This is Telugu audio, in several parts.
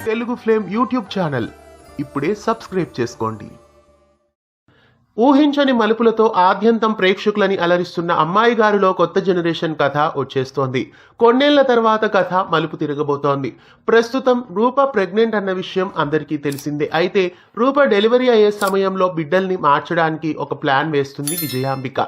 తెలుగు ఫ్లేమ్ యూట్యూబ్ ఛానల్ ఇప్పుడే సబ్స్క్రైబ్ చేసుకోండి. ఊహించని మలుపులతో ఆద్యంతం ప్రేక్షకులని అలరిస్తున్న అమ్మాయి గారిలో కొత్త జనరేషన్ కథ వచ్చేస్తోంది. కొన్నేళ్ల తర్వాత కథ మలుపు తిరగబోతోంది. ప్రస్తుతం రూప ప్రెగ్నెంట్ అన్న విషయం అందరికీ తెలిసిందే. అయితే రూప డెలివరీ అయ్యే సమయంలో బిడ్డల్ని మార్చడానికి ఒక ప్లాన్ వేస్తుంది విజయాంబిక.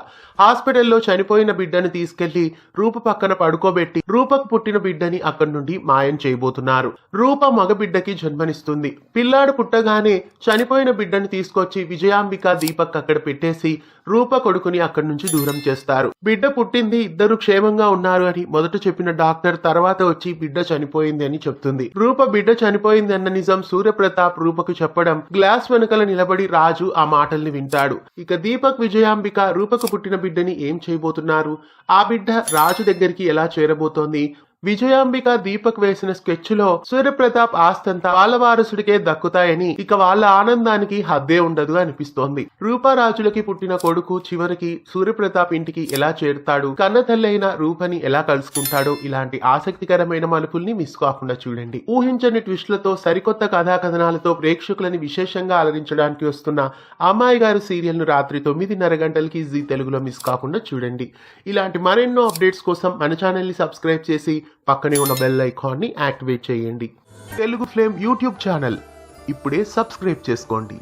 హాస్పిటల్లో చనిపోయిన బిడ్డను తీసుకెళ్లి రూప పక్కన పడుకోబెట్టి రూపకు పుట్టిన బిడ్డని అక్కడి నుండి మాయం చేయబోతున్నారు. రూప మగ బిడ్డకి జన్మనిస్తుంది. పిల్లాడు పుట్టగానే చనిపోయిన బిడ్డను తీసుకొచ్చి విజయాంబిక దీపక్ అక్కడ పెట్టేసి రూప కొడుకుని అక్కడి నుంచి దూరం చేస్తారు. బిడ్డ పుట్టింది, ఇద్దరు క్షేమంగా ఉన్నారు అని మొదట చెప్పిన డాక్టర్ తర్వాత వచ్చి బిడ్డ చనిపోయింది అని చెప్తుంది. రూప బిడ్డ చనిపోయింది అన్న నిజం సూర్యప్రతాప్ రూపకు చెప్పడం గ్లాస్ వెనకల నిలబడి రాజు ఆ మాటల్ని వింటాడు. ఇక దీపక్ విజయాంబిక రూపకు పుట్టిన బిడ్డని ఏం చేయబోతున్నారు? ఆ బిడ్డ రాజు దగ్గరికి ఎలా చేరబోతోంది? విజయాంబిక దీపక్ వేసిన స్కెచ్ లో సూర్యప్రతాప్ ఆస్తంతా వాళ్ళ వారసుడికే దక్కుతాయని ఇక వాళ్ళ ఆనందానికి హద్దే ఉండదు అనిపిస్తోంది. రూపారాజులకి పుట్టిన కొడుకు చివరికి సూర్యప్రతాప్ ఇంటికి ఎలా చేరుతాడు? కన్న తల్లైన రూపని ఎలా కలుసుకుంటాడో? ఇలాంటి ఆసక్తికరమైన మలుపుల్ని మిస్ కాకుండా చూడండి. ఊహించని ట్విస్టులతో సరికొత్త కథా కథనాలతో ప్రేక్షకులని విశేషంగా అలరించడానికి వస్తున్న అమ్మాయి గారు సీరియల్ ను రాత్రి 9:30 గంటలకి జీ తెలుగులో మిస్ కాకుండా చూడండి. ఇలాంటి మరెన్నో అప్డేట్స్ కోసం మన ఛానల్ ని సబ్స్క్రైబ్ చేసి పక్కనే ఉన్న బెల్ ఐకాన్ ని యాక్టివేట్ చేయండి. తెలుగు ఫ్లేమ్ యూట్యూబ్ ఛానల్ ఇప్పుడే సబ్స్క్రైబ్ చేసుకోండి.